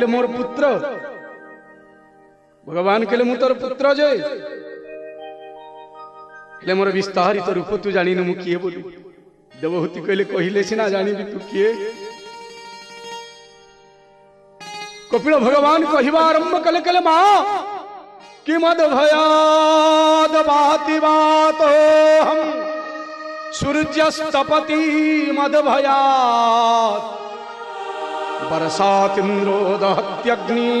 कहले मोर पुत्र भगवान कहले मु तोर पुत्र जे कहले मोर विस्तारित रूप तू जानी मु किए बोली देवहूति कहले कहले सिना जानी तू किए कपिल भगवान कहवा आरंभ कले कले मां कि मद भयाद बाति बातो हम सूर्यस्तपति मद भयात बरसातिन्द्रो दहत्यग्नि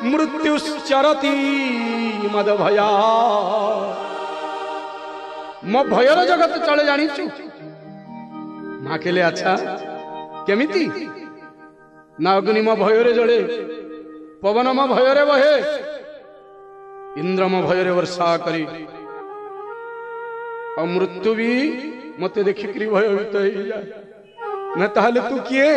मृत्युश्चरति मद भयात मो भयर जगत चले जानी मां के लिए अच्छा केमिति ना अग्नि मो भୟରେ जड़े पवन मो भୟରେ बहे इंद्र मो भୟରେ वर्षा करी और मृत्यु भी मत देखिक भयभीत हो जाए न ताहले तू किए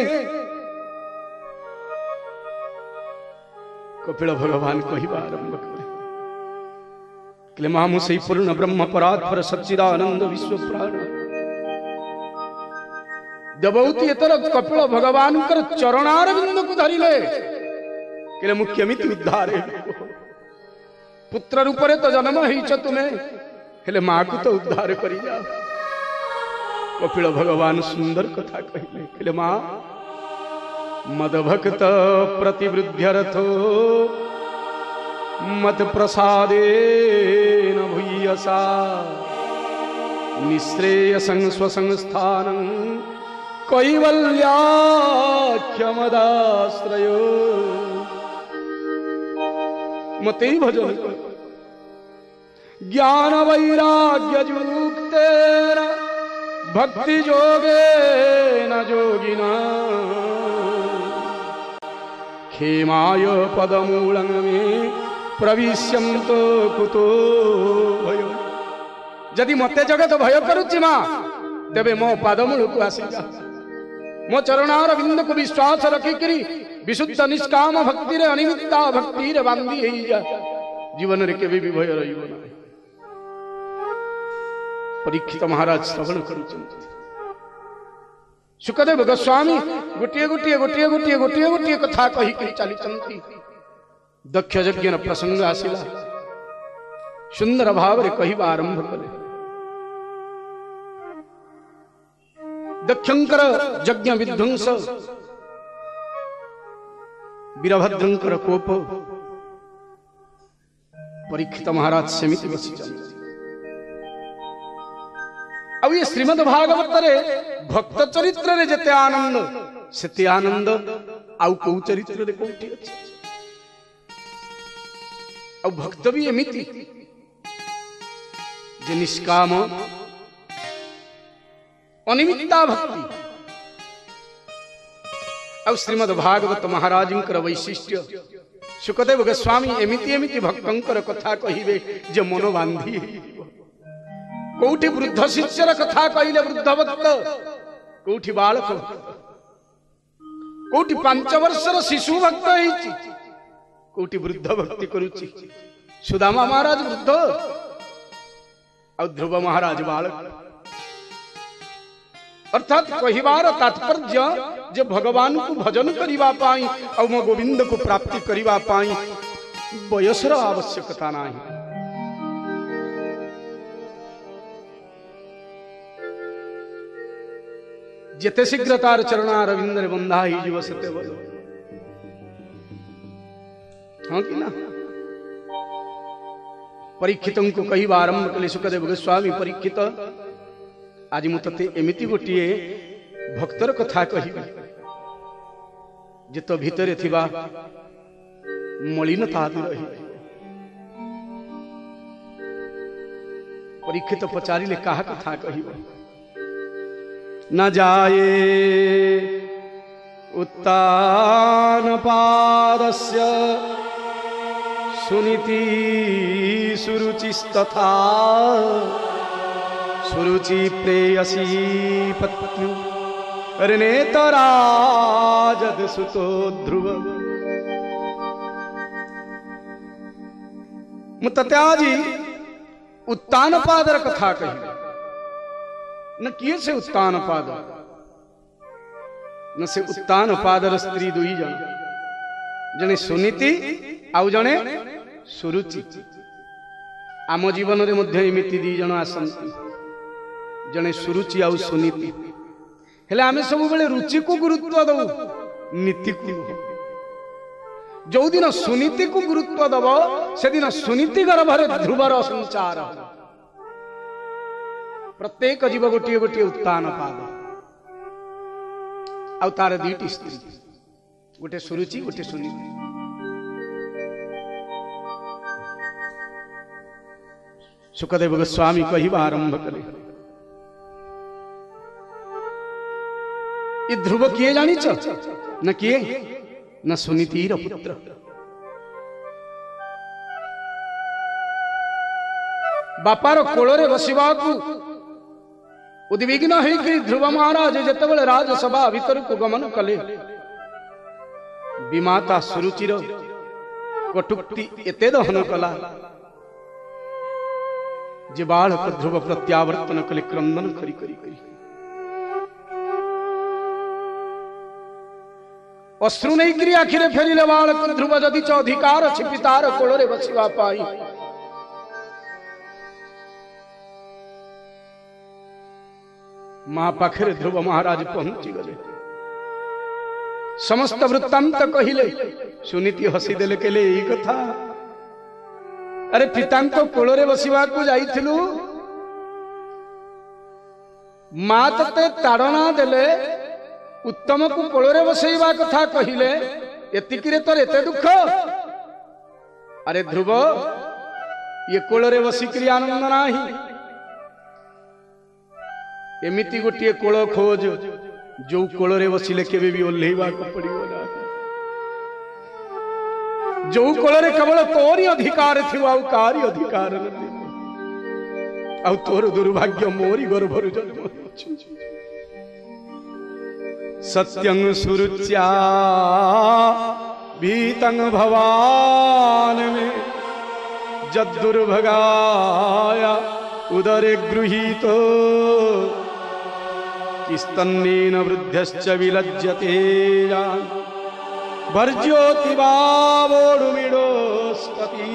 कपिल भगवान कहवा आरंभ कले मामु से पूर्ण ब्रह्म परात्पर सच्चिदानंद विश्व प्राण देवहूति एतर कपिल भगवान कर चरणार बिंदु को धरिले कले मु केमिति उद्धार पुत्र रूप तो जन्म होइछ तुम्हें हेले मां को तो उद्धार करी जा कपिल भगवान सुंदर कथा कहले कले मां मद भक्त प्रतिवृद्ध्यर्थो मत प्रसादे न भूयसा निश्रेयसं स्वसंस्थानं कैवल्याख्यमदाश्रयो मते भजन कर ज्ञान वैराग्य युक्तेन भक्ति योगेन योगिना खेमाय पदमूलं मे प्रविश्यन्तो कुतो भयो यदि मते जगत भय करुछि मां तेबे मो पादमूल को आसी जा मो चरणार बिंद को विश्वास रखिकरी विशुद्ध निष्काम भक्ति रे अनिमित्ता भक्ति रे बांधी हेई जा जीवन रे केबे भी भय रहिबो ना परीक्षित महाराज श्रवण करुछन्ति सुखदेव गोस्वामी गोटिए गोटिए गोटिए गोटिए गोटिए गोटिए कथा कहि के चलिछन्ति दक्ष यज्ञ प्रसंग आसिला सुंदर भाव रे कहिबा आरंभ कले दक्षंकर यज्ञ विध्वंस वीरभद्रंकर कोप परीक्षित महाराज समिति बसी अब ये श्रीमद् भागवत रे भक्त चरित्र रे जते आनंद सेते आनंद आउ को चरित्र रे कोठी अछि अब भक्त भी एमिति जे निष्काम अनिमित्ता भक्ति अब श्रीमद् भागवत महाराजंकर वैशिष्ट्य सुखदेव गोस्वामी एमिति एमिति भक्तंकर कथा कहिबे जे मन बांधी कोठी वृद्ध शिष्यर कथा कहिले वृद्ध भक्त कोठी बालक कोठी 5 वर्षर शिशु भक्त होईछि कोठी वृद्ध भक्ति करूछि सुदामा महाराज वृद्ध और ध्रुव महाराज बालक अर्थात कहिबार तात्पर्य जे भगवान को भजन करिबा पाई और मो गोविंद को प्राप्ति करिबा पाई बयसर आवश्यकता नाही जेते शीघ्र तार चरणा रविंद्र बंधा ही जीव सते बोलो हाँ कि ना परीक्षितों को कही आरंभ कले सुखदेव गोस्वामी परीक्षित आज मुते एमिति गोटिए भक्तर कथा कही जे तो भितरे थिबा मलिनता दूर रही परीक्षित पचारिले कहा कथा कही न जाये उत्तान पादस्य सुनीति सुरुचिस्तथा सुरुचि प्रेयसी पत्नी नेतराजद सुतो ध्रुव मुत्याजी उत्तान पादर कथा कही न किए से उत्तान पाद न से उत्तान पादर स्त्री दुई जन जने सुनीति आउ जने सुरुचि। आम जीवन में मध्य एमिति दी जन आसंती, जने सुरुचि आउ सुनीति। हेले आमे सब बेले रुचि को गुरुत्व दऊ, नीति को। जो दिन सुनीति को गुरुत्व दब से दिन सुनीति गर्भरे ध्रुवर संचार। प्रत्येक जीव गोटे गोटे उत्तान पाद, आउ तार दुईटी स्त्री, गोटे सुरुचि गोटे सुनीति। सुखदेव गोस्वामी कहवा आरंभ कले, ये ध्रुव किए जानिच न किए न सुनीतिर पुत्र। बापार कोଳରେ बसिबाकू उद्विग्न होइकि ध्रुव महाराज जेतेबेले राजसभा भीतर को गमन कले, विमाता सुरुचिर कटुक्ति एते दहन कला जे बालक ध्रुव प्रत्यावर्तन कले क्रंदन करी करी करी। अश्रु नहीं आखिरे फेरिले बालक ध्रुव जदि च अधिकार अछि पितार कोଳରେ बसिबा पाई। मां पाखरे ध्रुव महाराज पहुंची गले, समस्त वृत्तांत कहिले। सुनीति हसी देले केले एई कथा, अरे पितांको कोଳରେ बसिबाकू जाइथिलु, मां तते ताड़ना देले, उत्तम को कोଳରେ बसैबा कथा कहिले, एतिकिरे तोर एते दुख। अरे ध्रुव ये कोଳରେ बसिकरी आनंद नाही, एमिति गोटे कोळ खोज जो कोଳରେ बसिले केबे भी ओल्हेबा को पड़िबो ना, जो कोଳରେ केवल तोरी अधिकार थिबा आउ कारी अधिकार नथि, आउ तोर दुर्भाग्य मोरी गर्भरु जन्म। सत्यं सुरुच्या भीतं भवान में जद्दुर्भगाया उदरे गृहीतो किस्तन्नेन वृद्धश्च विलज्जते भर्ज्योति वावोडुमिडोस्पति।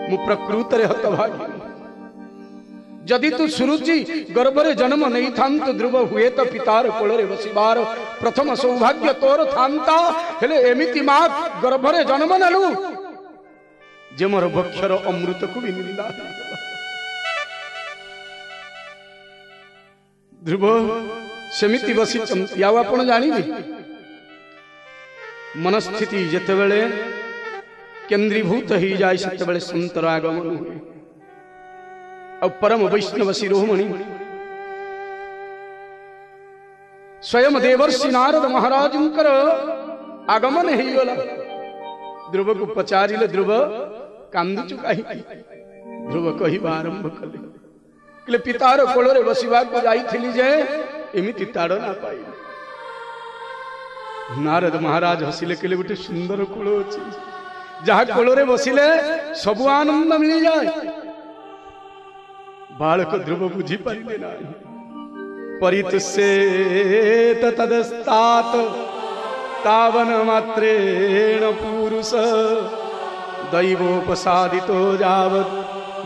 मु प्रकृतरे हतभागी, जदि तू सुरुचि गर्भरे जन्म नहीं थांत ध्रुव हुए तो पितार कोଳରେ बसिबार प्रथम सौभाग्य तोर थांता। हेले एमिति मा गर्भरे जन्म नेलु जे मोर भक्षर अमृत को भी निंदा। ध्रुव सेमिति बसिचंती, आउ आपण जानिबे मनस्थिति जेतेबेले केंद्रीभूत हो जाए सेतेबेले संतर आगमन हुए। और परम वैष्णव शिरोमणि स्वयं देवर्षि नारद महाराज आगमन हो गला। ध्रुव को पचारिले, ध्रुव कांदुचु कहीं? ध्रुव कहवा आरंभ कले, पितार कोଳରେ बसिबाकू जाइथिली जे एमिति ताड़ना पाई। नारद महाराज हसिले केले, गोटे सुंदर कोळ अछि जहा कोଳରେ बसिले सबु आनंद मिल जाए। बालक ध्रुव बुझी पारिले ना, परितुष्येत तदस्तात तावन मात्रेण पुरुष दैवोपसादितो यावत्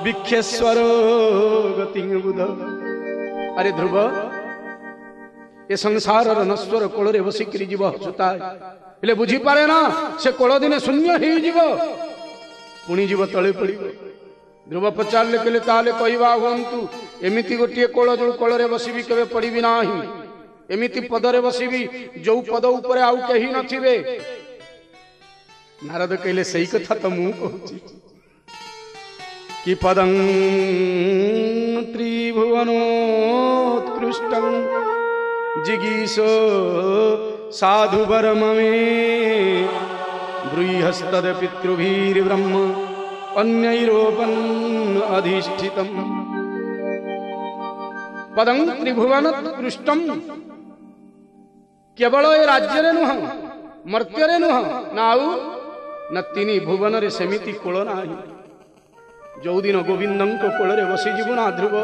भिक्षेश्वरो गतिं बुध। अरे ध्रुव ये संसार नश्वर कोଳରେ बसिकरी जीव हसुता हेले बुझी पारे ना, से कोळ दिने शून्य हो जीव, पुणी जीव तळे पड़िबो। ध्रुव पचारे कहले ताले कहवा हूँ, एमिति गोटे कोळ जो कोଳରେ बसिबी केबे पड़िबी नाही, एमिति पदरे बसिबी जो पद उपरे आउ केही नथिबे। नारद कहले सही कथा तो मु कहूची कि पदं त्रिभुवनोत्कृष्टं जिगीषो साधुवर ममे ब्रूयस्तद पितृभिर्ब्रह्म अन्यैरोपन् अधिष्ठितम्। पदं त्रिभुवनोत्कृष्टं केवल ए राज्य नुह, मर्त्य नुह नाउ न तीनी भुवन रे सेमिति कोळ नाही। जो दिन गोविंदंको कोଳରେ बसिजिबु ना ध्रुव,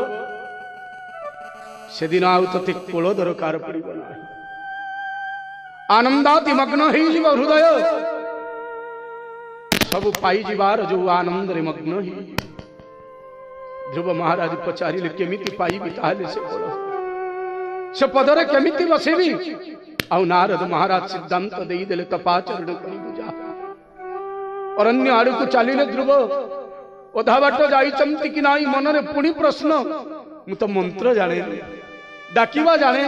से दिन आउ तते कोळ दरकार पड़िबो नाही। आनंदाति मग्न हो हृदय सब पाई जीवार जो आनंद रे मग्न ही। ध्रुव महाराज पचारिले केमिति पाइबी ताले से बोल से पदरे केमिति बसेबी। आउ नारद महाराज सिद्धांत देई देले तपाचरण करी बुझा। अरण्य आड़ू को चलिले ध्रुव ओधा बाट जाइचंती कि नाई मनरे पुणी प्रश्न मु तो मंत्र जाने डाकिबा जाने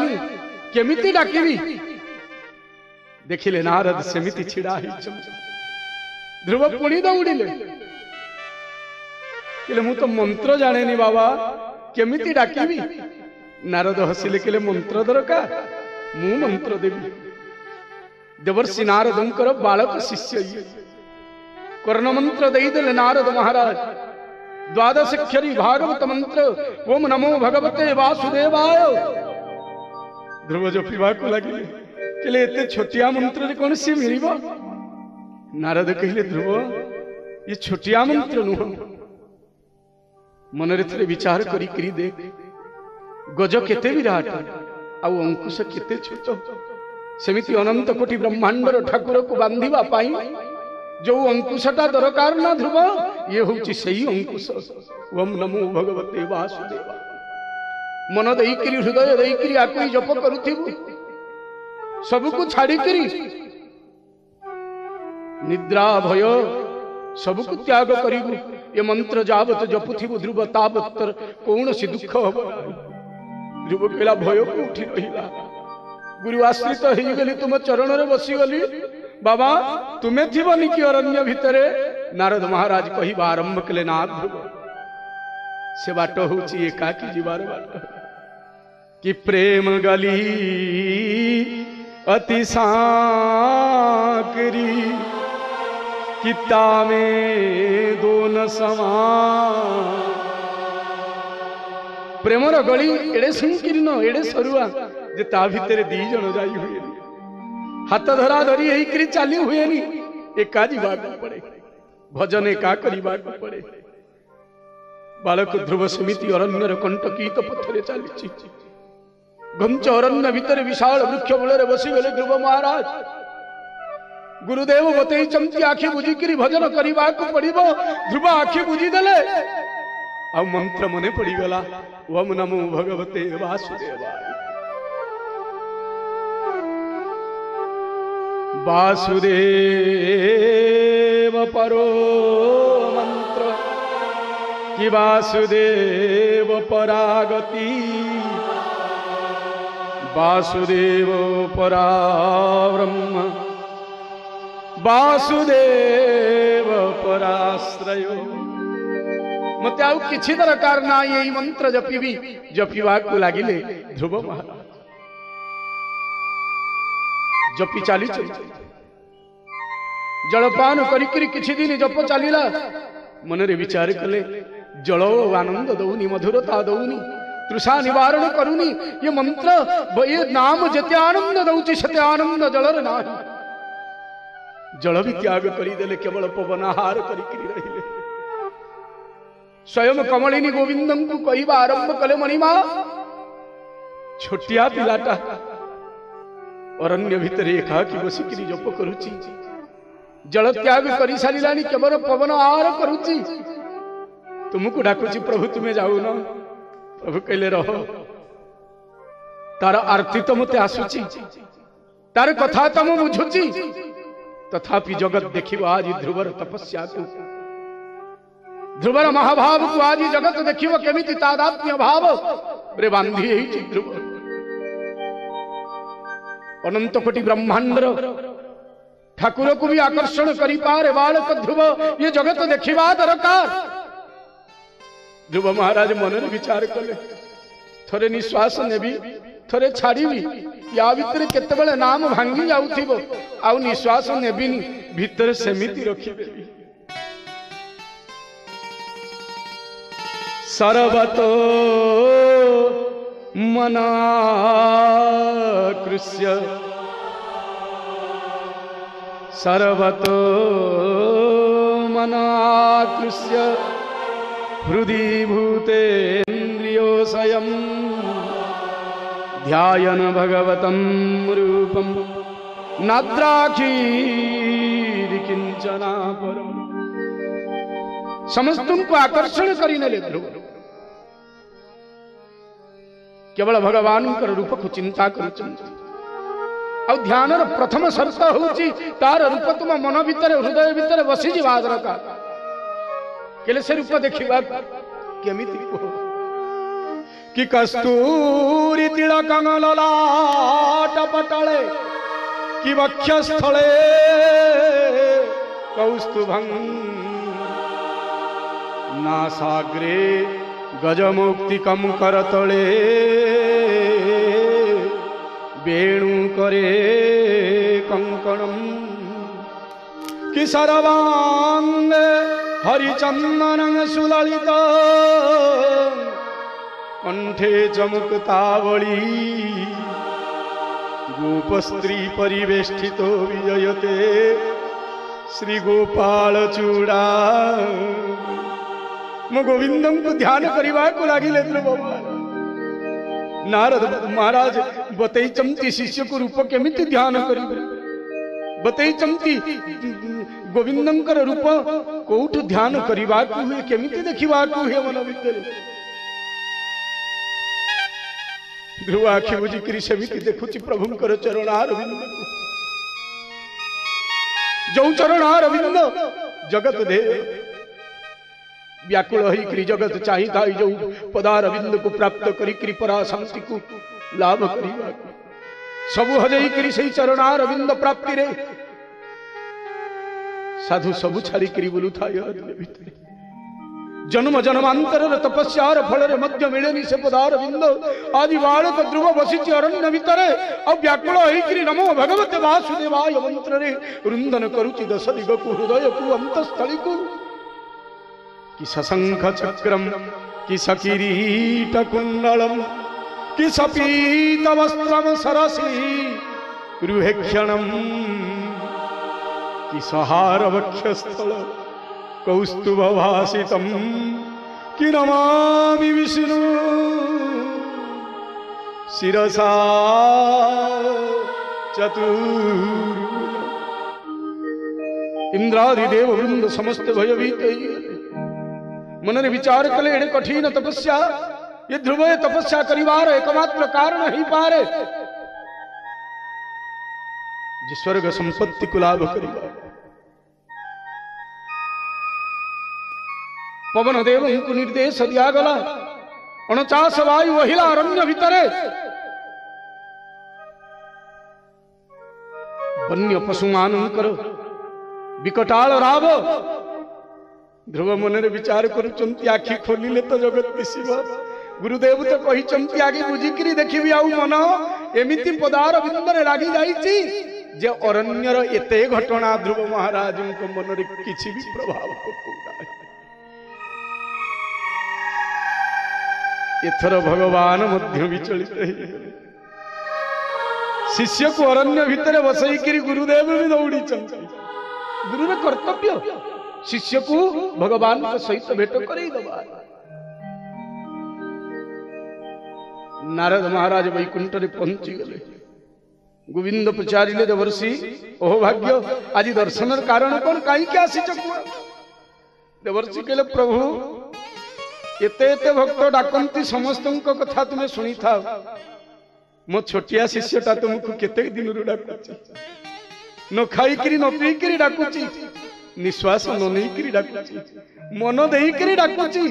केमिति डाकिबी। देखिले नारद सेमिति छिड़ा ही ध्रुव पुणी दौड़िले किले मु तो मंत्र जाने बाबा केमिति डाकिबी। नारद हसिले किले मंत्र दरकार मु मंत्र देवी। देवर्षि नारदंकर बालक शिष्य कर्ण मंत्र देदेले नारद महाराज। द्वादशाक्षरी भागवत मंत्र ओम नमो भगवते वासुदेवाय। ध्रुव जपिबा को लगिले किले एते छोटिया मंत्र रे कोन सी मिलिबो। नारद कहिले ध्रुव ये छोटिया मंत्र नुह मनरे थरे विचार करी करी देख गज केते विराट आउ अंकुश केते छोट। सेमिति अनंत कोटि ब्रह्मांडर ठाकुर को बांधिबा पाई जो अंकुशटा दरकार ना ध्रुव ये होची सही अंकुश। ओम नमो भगवते वासुदेवा मन देइकरी हृदय देइकरी आकुई जप करूथिबु सबको छाड़ी करी निद्रा भय सबको त्याग करिबु। ये मंत्र जावत जपुथिबु ध्रुव तावत कौन सी दुख हब। ध्रुव कहला भय को उठी रहिला गुरु आश्रित हो गली तुम चरण रे बसी गली बाबा तुम्हें थीबनी कि अरण्य भितरे। नारद महाराज कहिबा आरंभ कले ना ध्रुव से बाट होची एकाकी जीवार बाट कि प्रेम गली अति सांकरी किता में दोन समान। प्रेमर गली एड़े संकीर्ण एड़े सरुआ जे ता भितरे दी जण जाई हुए हाथ धरा धरी होकर चली हुए एका जीवा पड़े भजन एका करने पड़े। बालक ध्रुव समिति अरण्यर कंटकीत पथरे चली घंच अरण्य भितर विशाल वृक्ष मूल बसीगले ध्रुव महाराज। गुरुदेव बतई आखि बुझिकी भजन करने को पड़ो। ध्रुव आखि बुझीदेले आ मंत्र मने पड़गला ओम नमो भगवते वासुदेवाय। वासुदेव परो मंत्र कि वासुदेव परागति वासुदेव परा ब्रह्म वासुदेव पराश्रय। मत आउ किछि दरकार ना यही मंत्र जपिबी जपिबा को लागिले ध्रुव महाराज जपि चाली जलपान करी किछि दिन जप चलीला मनरे विचार कले जल आनंद दौनी मधुरता दौनी तृषा निवारण करूनी ये मंत्र ये नाम जते आनंद दौची सते आनंद जलर नाही। जल भी त्याग करी देले केवल पवन आहार करी रहिले। स्वयं कमलिनी गोविंदम को कहवा आरंभ कले मणिमा छोटिया पिलाटा अरण्य भितर एकाकी बसिकी जप करुची जल त्याग कर सारा केवल पवन आहार करुची। तुमको डाकुची प्रभु तुम्हें जाऊ न। प्रभु कहले रह तार आरती तो मते आसुची तार कथा तो मु बुझुची तथापि जगत देखिबो आज ध्रुवर तपस्या को ध्रुवर महाभाव को आज जगत देखिबो केमिति तादात्म्य भाव रे बांधी हेछि ध्रुव। अनंत कोटि ब्रह्मांडर ठाकुर को भी आकर्षण करी पारे बालक ध्रुव ये जगत देखिबा दरकार। ध्रुव महाराज मन विचार कले थरे निश्वास नेबी थरे छाड़ीबी या भितर केतेबेले नाम भांगी जाउथिबो आउ निश्वास नेबिनी भितर सेमिति रखिबेली। सर्वतो मनाकृष्य सर्वतो मनाकृष्य हृदि भूतेन्द्रियो स्वयं ध्यायन भगवतं रूपं नाद्राखीर किंचना परम समस्त को आकर्षण करिनेले ध्रुव केवल भगवान रूप को चिंता करुचंती और ध्यान प्रथम शर्त होची तार रूप तुम मन भितर हृदय भितर बसी जीवा दरकार केले से रूप देखिबा केमिति को कि कस्तूरी तिलकं ललाट पटले कि वक्षस्थले कौस्तुभं नासाग्रे गजमौक्तिकं करतले वेणु करे कंकणम कि सर्वांग हरिचंदनं सुललित कंठे चमुक्तावली गोपस्त्री परिवेष्टितो विजयते श्री गोपाल चूड़ा मो गोविंदम को ध्यान करवा को लगिले नारद महाराज बतई चमती शिष्य को रूप केमिति ध्यान करिबे बतई चमती गोविंदंकर रूप कोठ ध्यान करवा को हुए केमिति देखिबा को हुए मन भितर ध्रुव आखि बुझिकी सेमिति देखुची प्रभुंकर चरणारविंद जो चरणारविंद जगत देव व्याकुल होई जगत चाहिए जो पदारविंद को प्राप्त करी कृपरा शांति को लाभ करिबा सबु हजई करी सही चरणारविंद प्राप्ति रे साधु सबु छाड़ी करी बोलु थाय भितर जन्म जन्मांतर तपस्यार फल मध्य मिलेनी से पदारविंद आदि बालक ध्रुव बसिची अरण्य भितर और व्याकुल होई नमो भगवते वासुदेवाय मंत्र रे रुंदन करुचि दश दिग को हृदय को अंतस्थली को कि सशंख चक्रम कि सकिरीट कुंडलम कि सपीत वस्त्रम सरसी रुहेक्षणम कि सहार वक्षस्थल कौस्तुभ भासितम कि नमामि विष्णु शिरसा चतुर इंद्रादिदेव वृंद समस्त भयभीत मन ने विचार कले एड़े कठिन तपस्या ये ध्रुव तपस्या करिवार एकमात्र कारण ही पारे जे स्वर्ग संपत्ति को लाभ करिवा पवन देव को निर्देश दियागला 49 वायु वहिला अरण्य भितर वन्य पशु मानकर विकटाल राव ध्रुव मन विचार करुचंती आखि खोलिले तो जगत दिशिब गुरुदेव तो कहिचंती आगे बुझिकरी देखिबी आउ मन एमिति पदार बिंदरे लागी जाईची जे अरण्यर एते घटना ध्रुव महाराज को मन रे किछि भी प्रभाव पकौना एथर भगवान मध्य विचलित शिष्य को अरण्य भितर बसई करी गुरुदेव भी दौड़ी चंती गुरुर कर्तव्य शिष्य को भगवान के सहित भेट करई दबा नारद महाराज वैकुंठ रे पहुंची गले गोविंद पचारिले देवर्षि ओह भाग्य आज दर्शन कारण कौन कहीं क्या आसी चकुआ देवर्षि कहले प्रभु एते एते भक्त डाकंती समस्त कथा तुम्हें शुणी था मो छोटिया शिष्यटा तुमको केते दिन डाकुची न खाई न पी डाकुची निश्वास न नहीं डाकुची मन देकरी डाकुची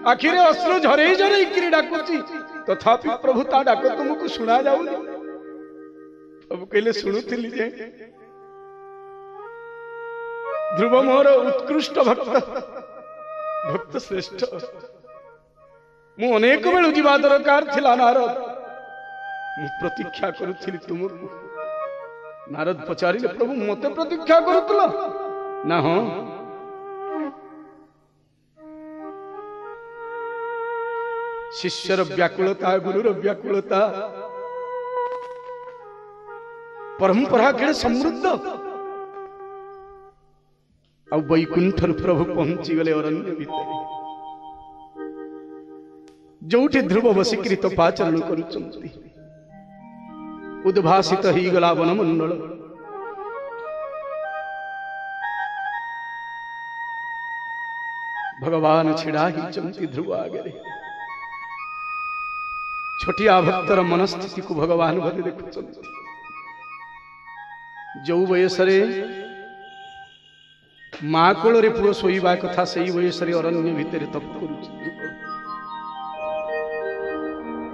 आखिरे अश्रु झरे झरे डाकुची तथापि प्रभु ता डाक तुमको सुना जाऊनी प्रभु कहले शुणुथिली जे ध्रुव मोर उत्कृष्ट भक्त श्रेष्ठ मु अनेक बेलू जीवा दरकार थिला नारद मु प्रतीक्षा करुथिली तुमको नारद पचारिले प्रभु मते प्रतीक्षा करुतला ना हो शिष्यर व्याकुलता गुरुर व्याकुलता परंपरा के समृद्ध आ वैकुंठ प्रभु पहुंची गले अरण्य भितर जोठी ध्रुव बसिकृत पाचरण करुचंती उद्भासित ही गला वनमंडल भगवान छिड़ा ही ध्रुव आगे छोटिया भक्तर मनस्थिति को भगवान बोले देखु जो वयस माँ कोल पुओ शोवा कथा से वयस अरण्य भितर तप कर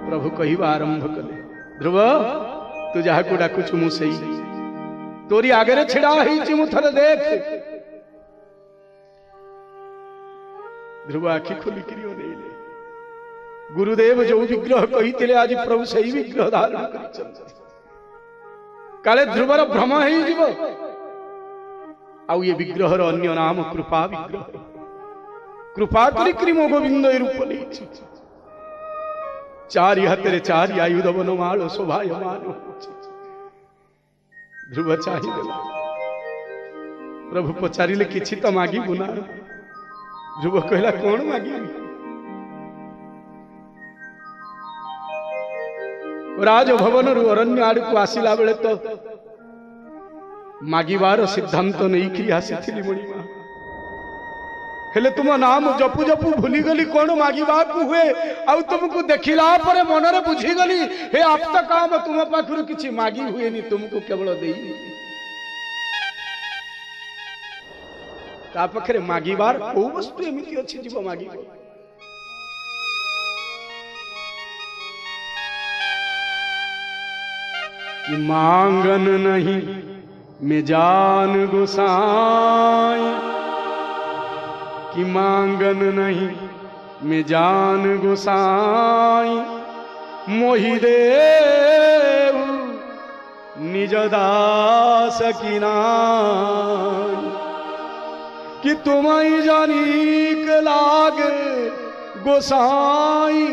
प्रभु कहवा आरंभ कले ध्रुव तू जहा को डाकुचु मु सही तोरी आगे छिड़ा मु थरे देख ध्रुव आखि खोलिकी अनेले गुरुदेव जो विग्रह कही आज प्रभु सही विग्रह धारण कर काले ध्रुवर भ्रम हो ये विग्रह अन्य नाम कृपा विग्रह कृपा करी मो गोविंद रूप नहीं चारि हाथ चारि आयुध बनमाल शोभायमान ध्रुव चाहिए प्रभु पचारे कि तो मागिबू ना ध्रुव कहला कौन मागी राजभवन अरण्य आड़ को आसला बेले तो मागिबार सिद्धांत नहीं आसी मणिमा हेले तुम नाम जपु जपु भूलीगली कौन मागिबा हुए आउ तुमको देखला पर मनरे बुझीगली हे आप्त काम तुम पाखरु किछि मागी हुए नी तुमको केवल देई ता पखरे मागिबार को वस्तु एमिति अछि जीव मागिबो कि मांगन नहीं मैं जान गोसाई कि मांगन नहीं मैं जान गोसाई मोहि देव निज दास की नाई कि तुम्हें जानीक लाग गोसाई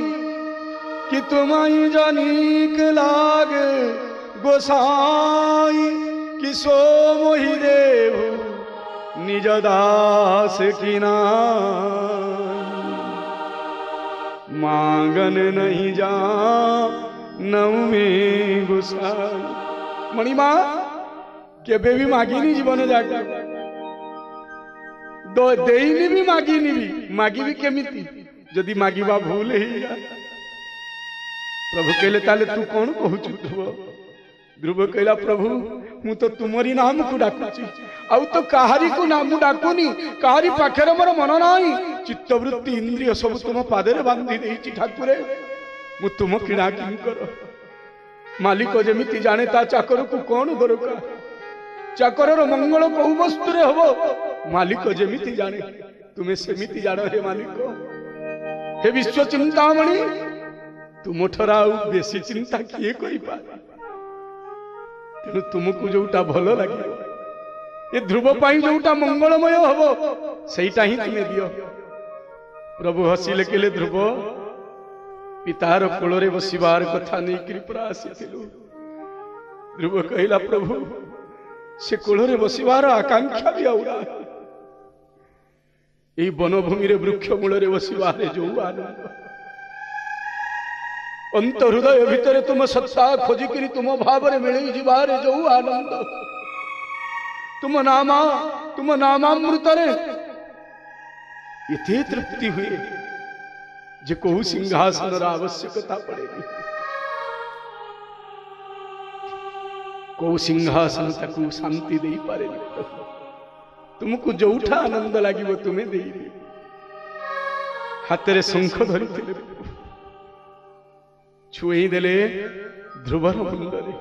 कि तुम्हें जानीक लाग गोसाई कि सो मोहि देव निज दास की नाई मांगन नहीं जा नवमे गोसाई मणिमा केबे भी मागिनी जीवन जाके दो देइनी भी मागिनी भी मागिबी केमिति जदि मागिबा भूल ही जा प्रभु कहले ताले तू कौन कहूचु ध्रुव कहला प्रभु मु तो तुमरी नाम को डाकुची आउ तो काहारी को नाम डाकुनी काहारी पाखरे मोर मन नाही चित्तवृत्ति इंद्रिय सब तुम पादरे बांधी देछि ठाकुरे मु तुम किणा किं कर मालिक जेमिति जाने ता चाकर को कौन दरकार चाकर मंगल कहू वस्तु रे हबो मालिक जेमिति जाने तुम्हें सेमिति जानो हे मालिक हे विश्व चिंतामणि तुम ठरा बेसी चिंता किए करि पा तेणु तुमको जोटा भल लगे ये ध्रुव पाई जोटा मंगलमय हम सेटा ही तुम्हें दियो प्रभु हसिले कहले ध्रुव पितार कोଳରେ बसिबार कथा नहीं कृपा आसीथिलु ध्रुव कहला प्रभु से कोଳରେ बसिबार आकांक्षा भी आउरा एई वनभूमि रे वृक्ष मूल रे बसिबार जो आनंद अंत हृदय भितर तुम सत्ता खोजिकी तुम भाव मिली जीवार जो आनंद तुम नामामृत ये तृप्ति हुए जे कहू सिंहासन आवश्यकता पड़ेगी को सिंहासन ताकू शांति दे पारे तुमको जोठा आनंद लगे तुम्हें दे हाथ में शंख धरी छुई देले ध्रुवर मुंडरे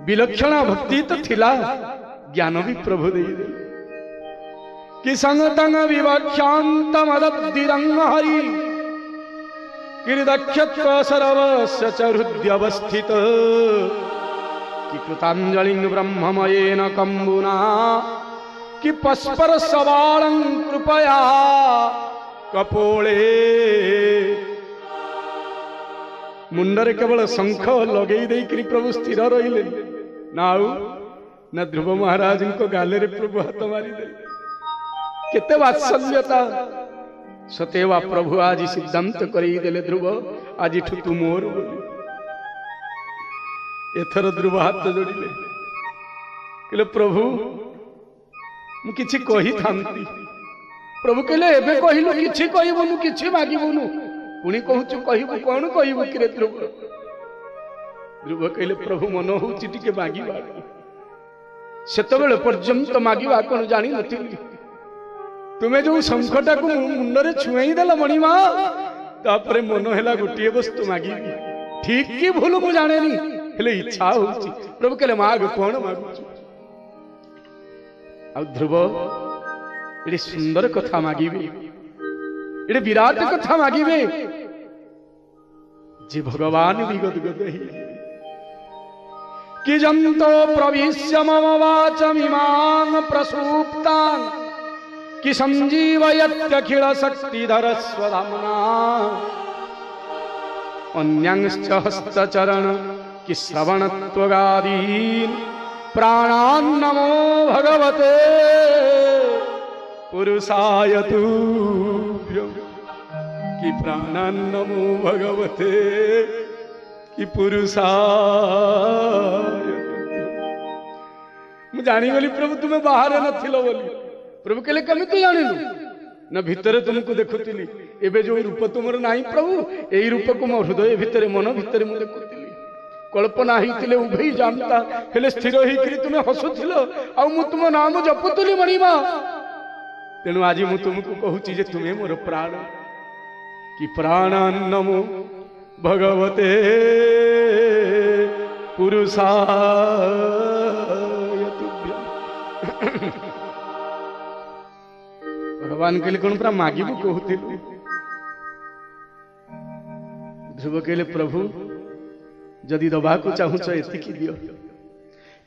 विलक्षणा भक्ति तो थिला ज्ञान भी प्रभु दे कि संग तंग विवाख्यांत मदब्दिरंग हरि किरदक्षत्व सर्वस्य च हृद्यवस्थित कि कृतांजलि ब्रह्ममयेन कंबुना कि पस्पर सवालं कृपया कपोले मुंडरे केवल शंख लगे देकरी प्रभु स्थिर रहिले ना ध्रुव महाराज को गाले रे प्रभु हाथ मारी दे केते वात्सल्यता सतेवा प्रभु आज सिद्धांत करी देले ध्रुव आज तू मोर एथर ध्रुव हाथ जोड़िले कहले प्रभु मु किछि कहि थांती प्रभु कहले एबे कहिलु किछि कहिबुनु किछि मागिबुनु पुणी कहूछु कहिबु कोन कहिबु किरे ध्रुव ध्रुव कहले प्रभु मन होउछि टिके मागिबा सेतबेले पर्यंत मागिबा कोन जानि नथिली तुमे जो शंखटा को मुंडरे छुई देला मणिमा तापरे मन हैला गोटिए वस्तु मागिबी ठीक की भूल मु जानेनी हेले इच्छा होउछि प्रभु कहले माग कोन मागुछु आ ध्रुव एडी सुंदर कथा मागिबे एडी विराट कथा मागिबे जे भगवान विगत गत ही कि जंतो प्रविश्य मम वाचमिमां प्रसूप्तां कि संजीवयत्यखिल शक्तिधर स्वधाम्ना अन्यांश्च हस्तचरण कि श्रवणत्वगादीन् प्राणान् नमो भगवते पुरुषाय तुभ्यं कि प्राणान् नमो भगवते कि पुरुषाय मु जानी बोली प्रभु तुम्हें बाहर नथिलो बोली प्रभु कहले केमिति जानिलु न भितरे तुमको देखुतिली एबे जो रूप तुमर नाही प्रभु एई रूप को मो हृदय भितरे मन भितरे मु देखुतिली कल्पना हितिले उभई जानता हेले स्थिर होई करी तुमे हसुथिलो आ मु तुम नाम जपुतुली मणिमा तेनु आज मु तुमको कहूची जे तुमे मोर प्राण कि प्राणान् नमो भगवते पुरुषाय तुभ्यं भगवान कहले कौन पूरा मागिबू कहूथिलु ध्रुव कहले प्रभु जदि दबा को चाहूच एतिकी दियो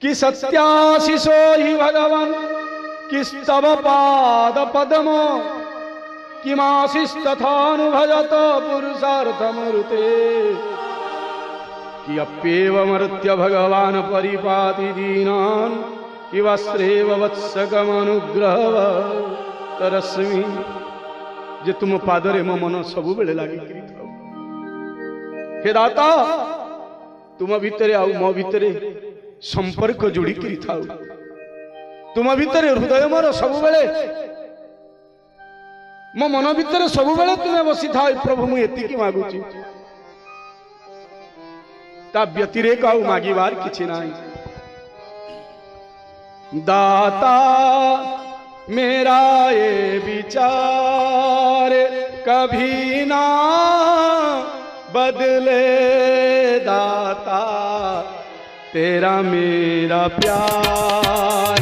कि सत्याशिषो हि भगवान कि स्तव पाद पद्म किमाशिस्तथानुभजत पुरुषार्थमरुते कि अप्येवमर्त्य भगवान परिपाति दीनान् कि वस्त्रेव वत्सकमनुग्रह तरस्मी जे तुम पादरे मो मन सबु बेले लागी करी थाउ हे दाता तुम भितरे आउ मो भितरे संपर्क जोड़ी करी थाउ तुम भितरे हृदय मोर सबु बेले मो मन भितरे सबु बेले तुमे बसी थाउ प्रभु मु एतिकी मागुची ता व्यतिरेक आउ मागिबार किछि नाही दाता मेरा ये विचार कभी ना बदले दाता तेरा मेरा प्यार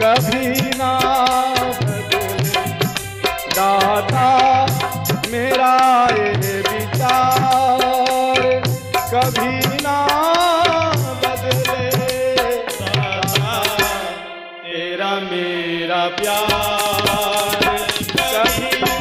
कभी ना बदले दाता मेरा ये विचार कभी ना बदले दाता तेरा मेरा प्यार कभी ना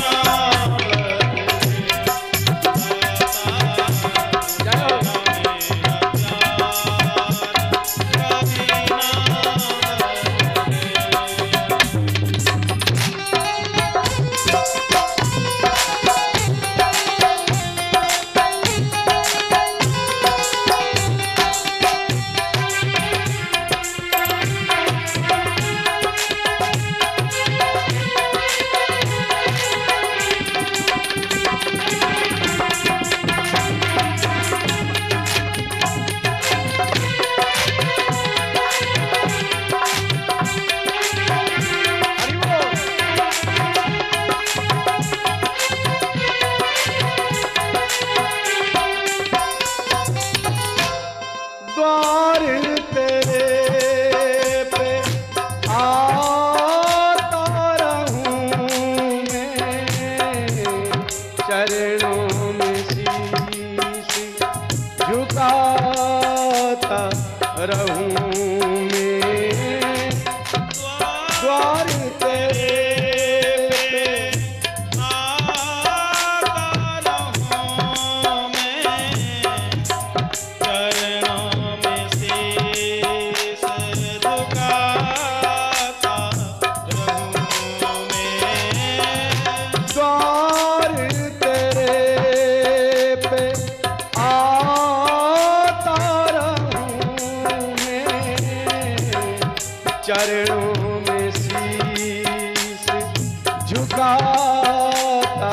झुकाता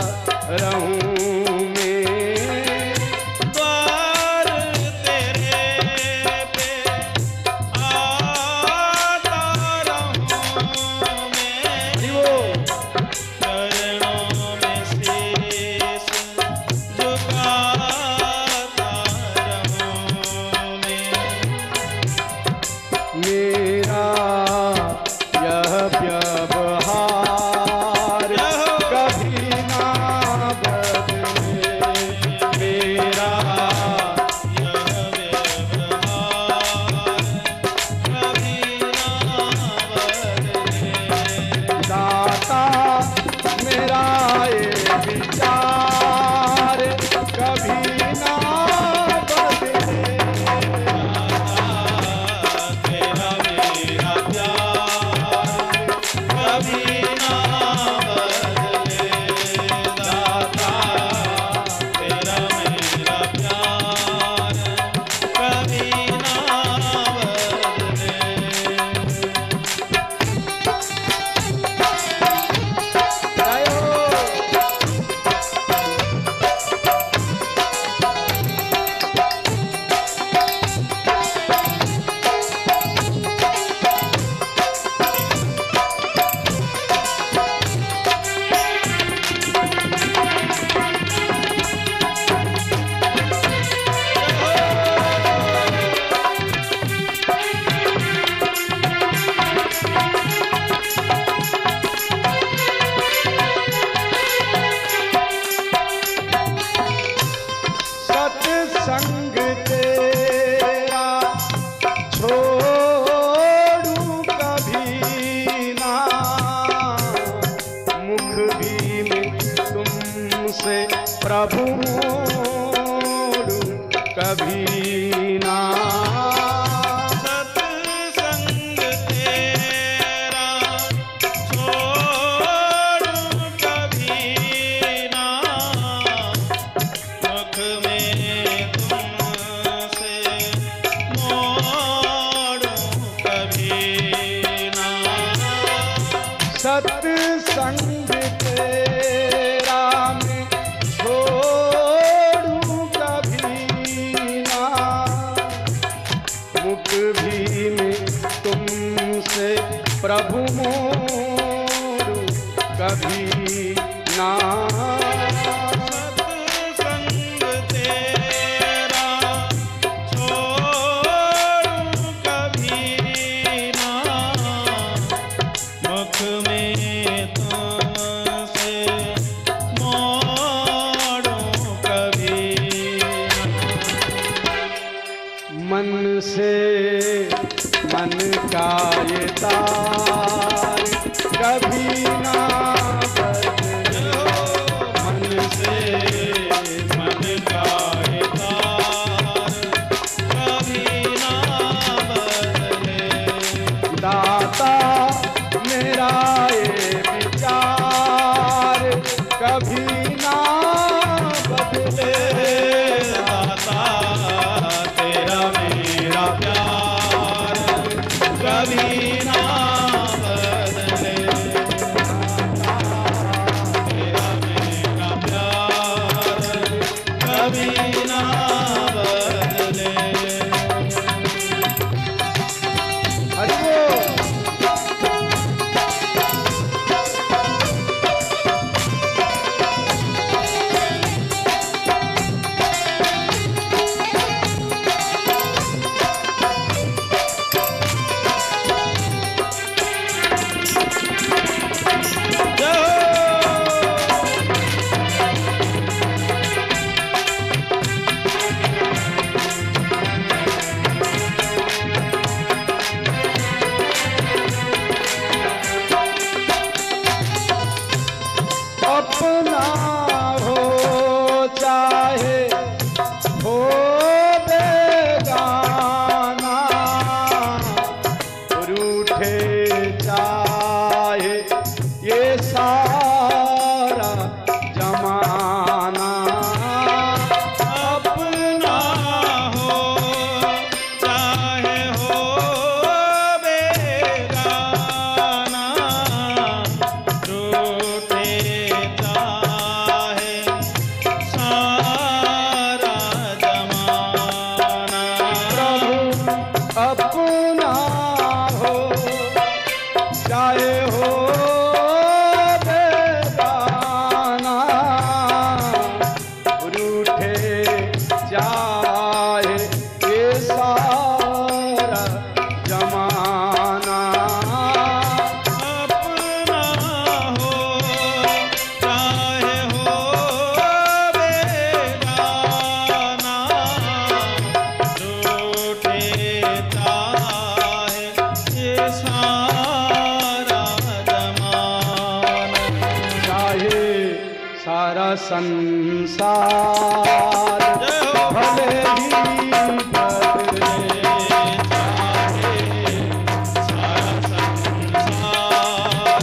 रहूं प्रभु मोड़ू कभी ना। सत्संग तेरा छोड़ू कभी ना, मुख में तुमसे मोड़ू कभी ना। सत्संग प्रभु मोरू कभी ना। सत्संग तेरा छोड़ू कभी ना, मुख में तुमसे मोड़ू कभी ना। मन से मन का ये तार कभी ना बदले। मन से मन का ये तार कभी ना बदले। दाता मेरा ये विचार कभी ना बदले। दाता तेरा मेरा प्यार कभी ना संसार जय हो भले ही बदले सारा संसार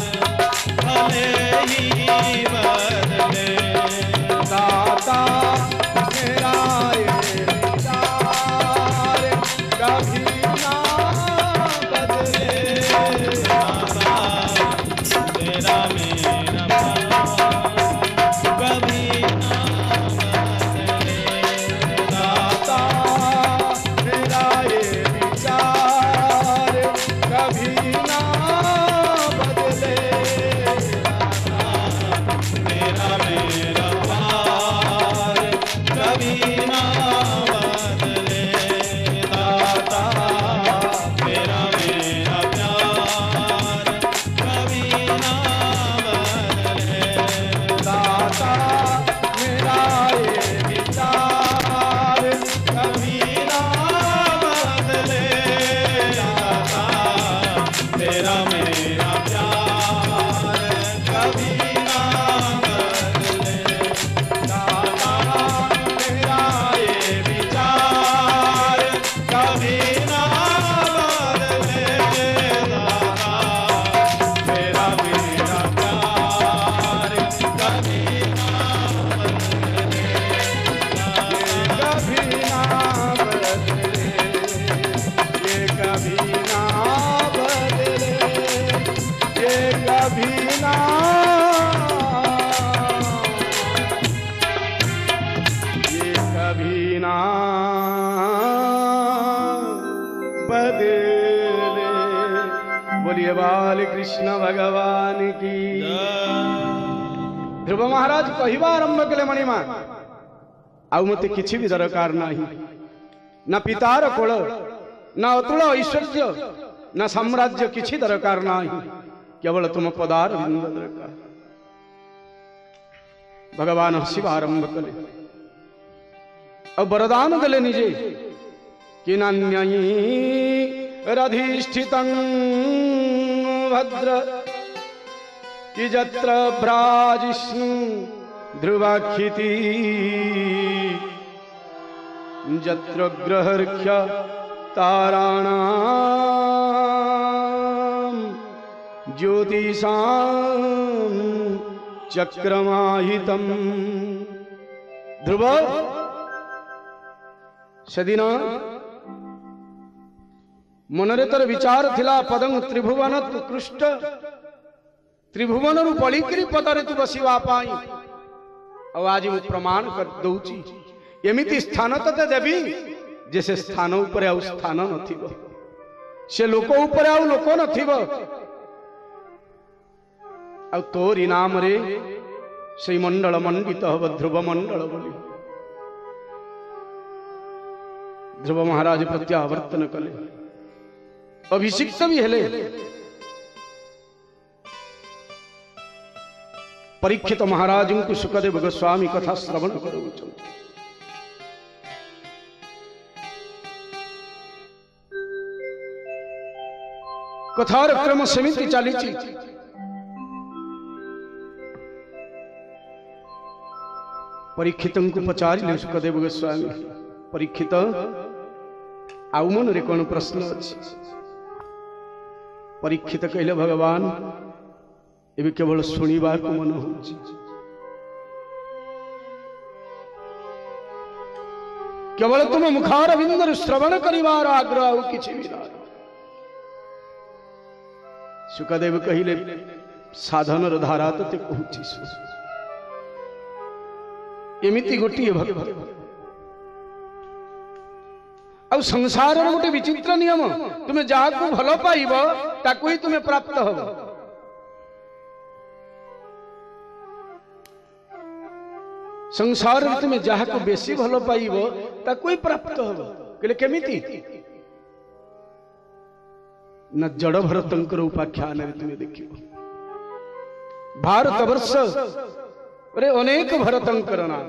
भले ही बदले दाता मेरा ये विचार कभी ना बदले दाता तेरा मेरा प्यार कभी ना बदले दाता मेरा ये विचार कभी ना बदले तेरा मेरा प्यार कभी ना बदले दाता तेरा मेरा प्यार कभी ना बदले दाता मेरा ये विचार कभी ना बदले दाता तेरा मेरा प्यार कभी ना बदले दाता मेरा ये विचार कभी ना बदले दाता तेरा मेरा प्यार कभी ना बदले कभी ना बदले ये कभी ना बदले ये कभी ना ये कभी ना बदले। बोलिए बाल कृष्ण भगवान की। ध्रुव महाराज कहवा आरंभ कले मणिमा आउ मते किछि भी दरकार नाही ना पितार कोल ना अतुल ऐश्वर्य ना साम्राज्य किछि दरकार नाही केवल तुम पदार बिंद दरकार। भगवान शिव आरंभ कले और वरदान देले निजे कि नान्ययी रधिष्ठितं भद्र कि जत्र भ्राजिष्णु ध्रुवाक्षिति जत्र ग्रहर्क्ष ताराणां ज्योतिषां चक्रमाहितम्। ध्रुव सेदिन मनरे तर विचार थिला पदं त्रिभुवन उत्कृष्ट त्रिभुवन रु पलिकिरी पदरे तू बसिवा पाई और आज मु प्रमाण कर दउची एमिति स्थान तते देवी जैसे स्थान ऊपर आउ स्थान नथिबो से लोक ऊपर आउ लोक नथिबो आ तोरी नाम रे से मंडल मंडित हब ध्रुव मंडल बोली। ध्रुव महाराज प्रत्यावर्तन कले अभिषिक्त भी हेले। परीक्षित महाराज को सुखदेव गोस्वामी कथा श्रवण करूँ। कथार क्रम सेमिति चली परीक्षित को पचारे सुखदेव गोस्वामी परीक्षित आउ मन रे कौन प्रश्न अच्छी। परीक्षित कहले भगवान एबे केवल सुनिबा को मन हो केवल तुम मुखार बिंदर श्रवण करिवार आग्रह आउ किछि भी ना। सुखदेव कहिले साधन धारा ते कहूची एमिति गोटी भक्त आ संसार गोटे विचित्र नियम तुम्हें जहा को भल पाइब ताकू ही तुम्हें प्राप्त हब। संसार तुम्हें जहा को बेसी भल पाइब ताकू ही प्राप्त हब कहले केमिति न जड़ भरतंकर उपाख्यान तुम्हें देखिब भारत वर्ष रे अनेक भरतंकर नाम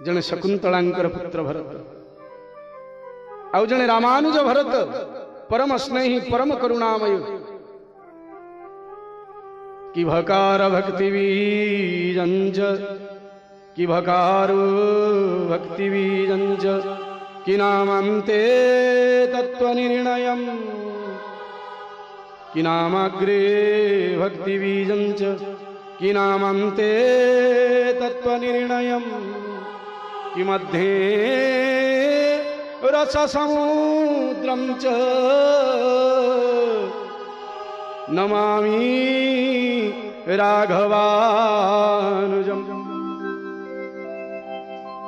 जने शकुंतलांकर पुत्र भरत आउ जने रामानुज भरत परम स्नेही परम करुणामय कि भकार भक्ति बीजंज कि भकार भक्ति बीजंज कि नामन्ते तत्व निर्णयम् कि नामाग्रे भक्ति बीजंच कि नामन्ते तत्व निर्णयम् कि मध्ये रस समुद्रं च नमामि राघवानुजम्।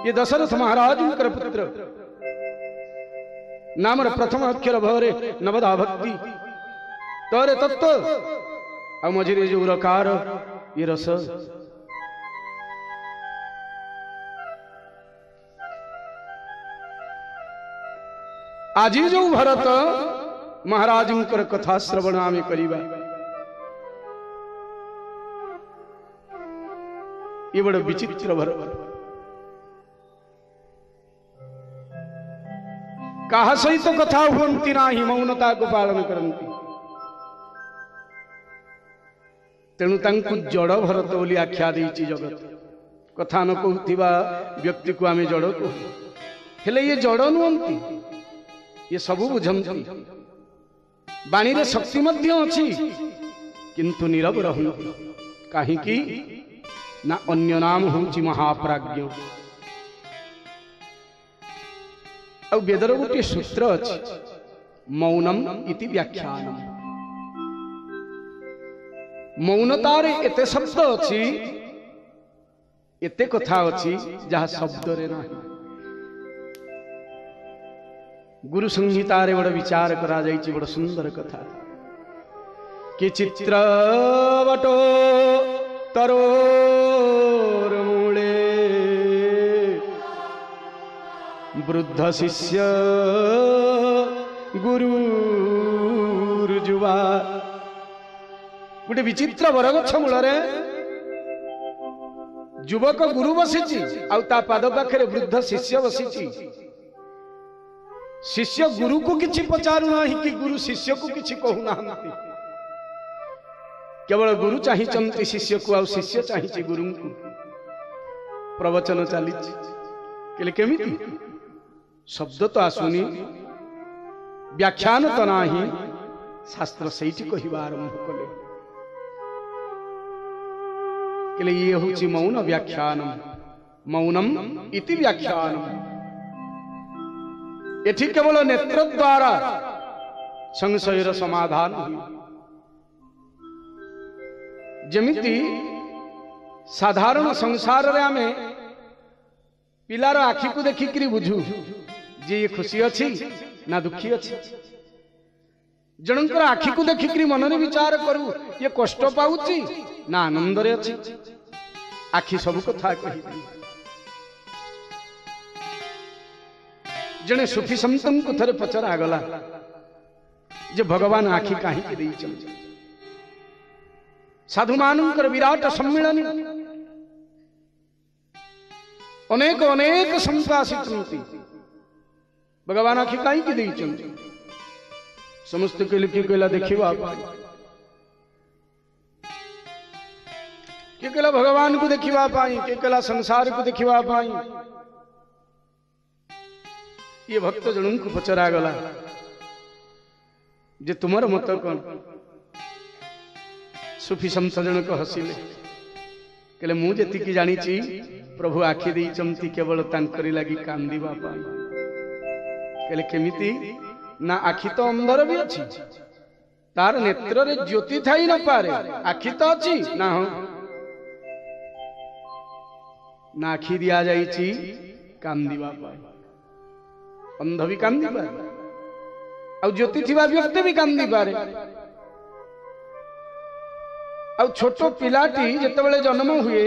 ये दशरथ महाराज पुत्र नामर प्रथम अक्षर भरे नवदा भक्ति तोरे तत्व आ मझिरे जो रकार ये रस। आज जो भरत महाराज कथा श्रवण आम करिबा ये बड़ विचित्र भरत कहा सहित कथा हुअंती नाही मौनता को पालन करती तेणु तांकु जड़ भरत बोली आख्या देइछि जगत कथा न कहूथिबा व्यक्ति को आमे जड़ को हेले ये जड़ नुहंती ये सबु बुझंती बाणी रे शक्ति मध्य अछि किंतु नीरव रहंती काहे कि ना अन्य नाम होछि महाप्राज्ञ। और वेदर गोटे सूत्र अछि मौनम इति व्याख्यानम मौनतार एते शब्द अछि एते कथा अछि जहा शब्द रे नाही। गुरु संहिता रे बड़ विचार करा जाइछि बड़ सुंदर कथा कि चित्रवटो तरोर मूले वृद्ध शिष्य गुरुर्जुवा गोटे विचित्र बरगछ मूल युवक गुरु बसिछि आउ ता पाद पाखरे वृद्ध शिष्य बसिछि। शिष्य गुरु को किछि पचारु नाही कि गुरु शिष्य को किछि कहू नाहंती केवल गुरु चाहिचंती शिष्य को आउ शिष्य चाहिछि गुरु को। प्रवचन चलीछि केले केमिति शब्द तो आसुनी व्याख्यान तो नाही शास्त्र सैठी कहिबा आरंभ कले केले ये होछि मौन व्याख्यानम मौनम इति व्याख्यानम। एठी केवल नेत्र द्वारा संशयर समाधान हुई जमिति साधारण संसार रे आमे पिलार आखि को देखिकरी बुझू जे ये खुशी अछि ना दुखी अछि जनकर आखि को देखिकरी मन रे विचार करू ये कष्ट पाउची ना आनंद रे अछि आखि सब कथा कहि जने सुफी संतन को थरे पचरा गला जे भगवान आखि काहे के देई चल साधु मानकर विराट सम्मेलन अनेक अनेक संत आसितंती भगवान आखि काहे के देई चल समस्त के लिखि कहला देखिबा के कहला भगवान को देखिबा पाई के कहला संसार को देखिबा पाई। ये भक्त जनों को पचरा गला जे तुमर मत कौन सुफी संत जन को हसिले कहले मु जेति की जानी छी प्रभु आखि देई चमती केवल तांकरी लागि कांदीबा पाई कहले केमिति ना आखि तो अंधर भी अछि तार नेत्र रे ज्योति थाई न पारे आखि तो अछि ना हो ना आखि दिया जाई छी कांदीबा पाई अंध भी कांदी पारे और ज्योति थिबा व्यक्ति भी कांदी पारे। और छोटो पिलाटी जेतेबेले जन्म हुए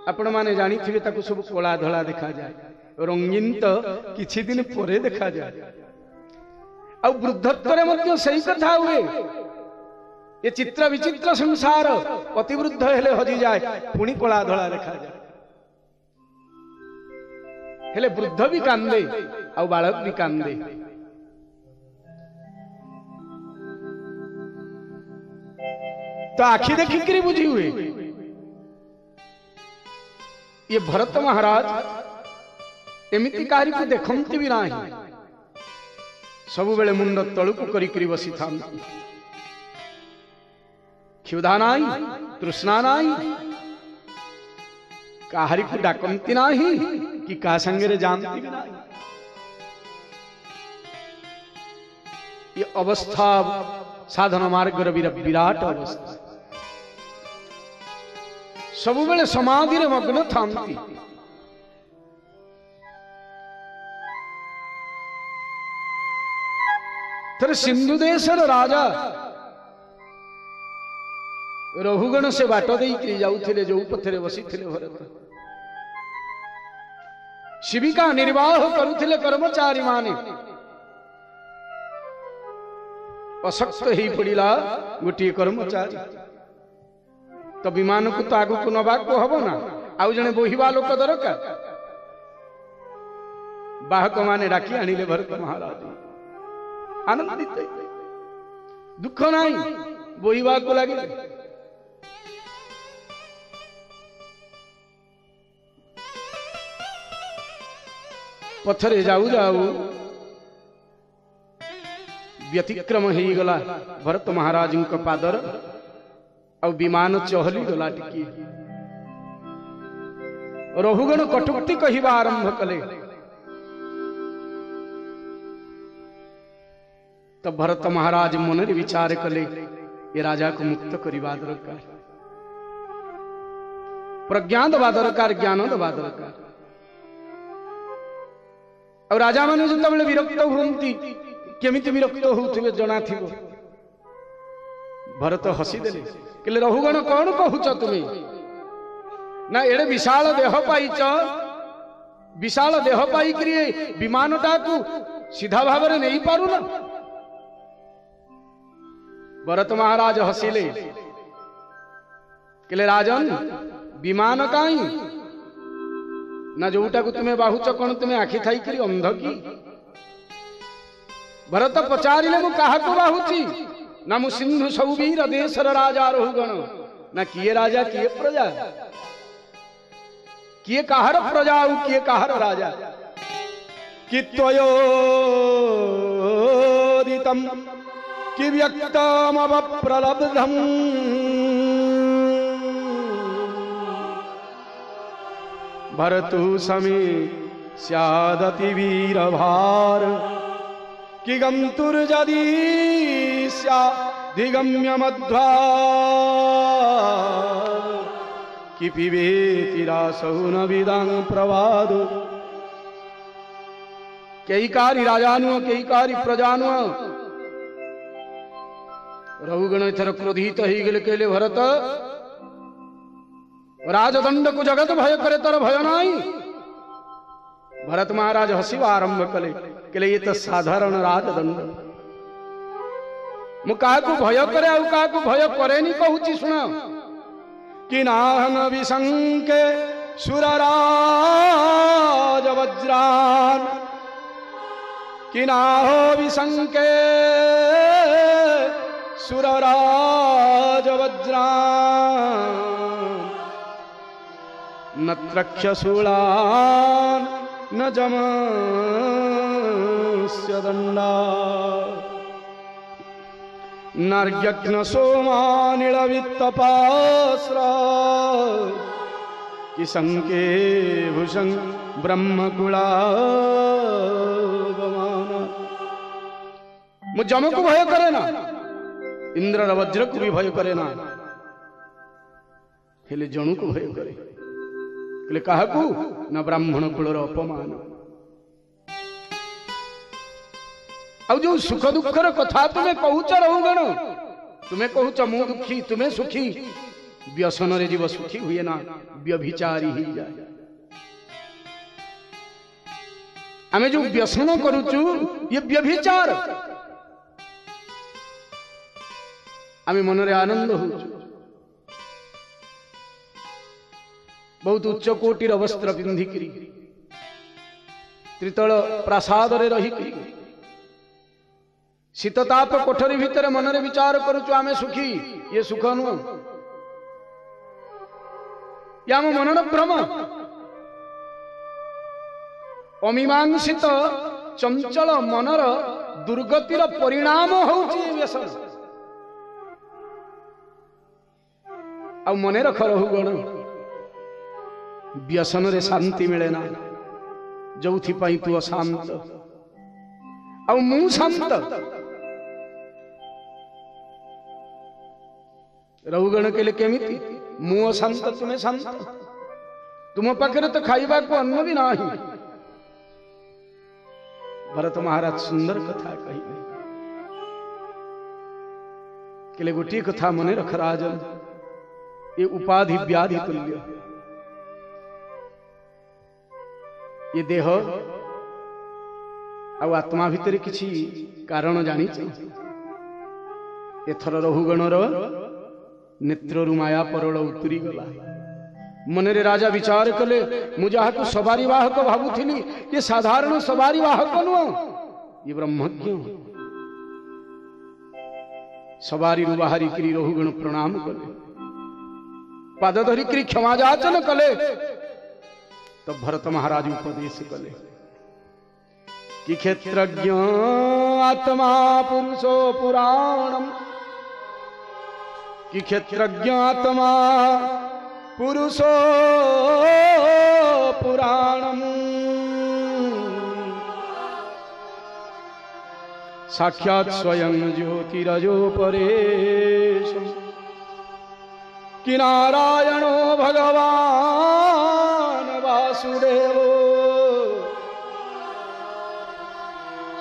आपण माने जानी थिबे ताकू सब कोला धला देखा जाए रंगीन तो किछि दिन परे देखा जाए और वृद्धत्व रे मध्य सही कथा हुए ये चित्र विचित्र संसार अतिवृद्ध हेले हजी जाए पुणी कोला धला देखा जाए हेले वृद्ध भी कांदे और बालक भी कांदे। तो आखि देखिक बुझी हुए। ये भरत महाराज एमती कारी को देखती भी ना, सब बेले मुंड तलू करी बसी था। क्षुधा नाई, तृष्णा नाई, काहारी को डाकती ना कि का संगे जानती भी ना। ये अवस्था साधन मार्ग विराट अवस्था, सब बेले समाधि रे मग्न थांती। थरे सिंधु देशर राजा रघुगण से बाट देई जाउथिले, जो पथरे बसिथिले भरत। शिविका निर्वाह करुथिले कर्मचारी माने। अशक्त ही पड़िला गोटे कर्मचारी। तो विमान को तो आगु को नबाक को हबो ना, आउ जने बोहिबा लोक दरकार। बाहक माने डाकी आनिले भरत महाराज। आनंदित, दुख नाही, बोहिबा को लागे। पथरे जाऊ जाऊ व्यतिक्रम हो गला भरत महाराज पादर, और विमान चहली गला टिकी। रघुगण कटुक्ति कहवा आरंभ कले। तब भरत महाराज मन रे विचार कले, ये राजा को मुक्त करवा दरकार, प्रज्ञा दबा दरकार, ज्ञान दबा दरकार। और राजा माने जो तबले विरक्त हुंती, केमिति विरक्त होउथिबे जणा थिबो। भरत हसी देले, कहले रघुगण कौन कहूच तुमे? ना एड़े विशाल देह पाइच, विशाल देह पाई करिए विमानटा को सीधा भाव में नहीं पारू ना। भरत महाराज हसिले, कहले राजन विमान काई ना, जोटा को तुम्हें बाहुच कौन तुम्हें आखि थाई करी अंध की? भरत पचारिले मु काहा को बाहुची ना, मु सिंधु सौवीर देशर राजा रघुगण। ना किए राजा किए प्रजा, किए काहर प्रजा किए काहर राजा। कि त्वयोदितम कि व्यक्तम अवप्रलब्धम, भरतु समे स्यादति वीर भार। कि गंतुर्जदी स्यादिगम्य मध्वा, कि पिबेति रासौ न विदां प्रवाद। कई कारी राजानु, कई कारी प्रजानु। रघुगण इथर क्रोधित हो गले, कहले भरत राजदंड को जगत भय करे तर भय नाई। भरत महाराज हसिवा आरंभ कले, कहले ये तो साधारण राजदंड, मु का भय करे आउ का भय करे नहीं कहूची सुन। कि नाहन विशंके सुरराज वज्रान, कि नाहो विशंके सुरराज वज्रान। न त्रक्षशूलान न जमस्य दंडा, नर्यज्ञ सोमानिलवित्तपास्रा। कि शंके भूषं ब्रह्मकुलागमान। मु जम को भय करे ना, इंद्र वज्र को भी भय करे ना, हेले जणु को भय करे। कहा न ब्राह्मण कुलर अपमान। आ जो सुख दुखर कथा तुम्हें कहूच रघुगण, तुम्हें कहूच मु दुखी तुम्हें सुखी। व्यसन रे जीव सुखी हुए ना, व्यभिचारी ही जाए। आमे जो व्यसन करूचु ये व्यभिचार। आमे मन रे आनंद होचु, बहुत उच्च कोटिर वस्त्र पिंधिकी त्रितल प्रासाद रे रही शीतताप कोठरी भितर मन रे विचार करूचु आमे सुखी। ये सुख नुह या मो मनर भ्रम अमीमांसित चंचल मनर दुर्गतिर परिणाम होउची व्यसन आ मने रख रहुगण व्यसन रे शांति मिले ना जोथि पाई तू अशांत आ मु शांत रहुगण के लिए केमिति मु अशांत तुमे शांत तुम पाखे तो खाइबा को अन्न भी नाही। भरत महाराज सुंदर कथा कही के गोटे कथा मने रख राजन ये उपाधि व्याधि तुल्य ये देह आत्मा भितर किछि कारण जानी एथर रहुगणर नेत्रु माया परल उतरी गला मन रे राजा विचार कले मुझा को सवारी वाहक भावुथिली ये साधारण सवारी वाहक नुह ये ब्रह्मज्ञ सवारी बाहरी करी रहुगण प्रणाम कले पाद धरी करी क्षमा जाचन कले तो भरत महाराज उपदेश कले कि क्षेत्रज्ञ आत्मा पुरुषो पुराणम कि क्षेत्रज्ञ आत्मा पुरुषो पुराणम साक्षात् स्वयं ज्योतिरजो परेशम कि नारायणो भगवान वासुदेवो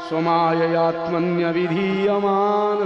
स्वमाययात्मन्य विधीयमान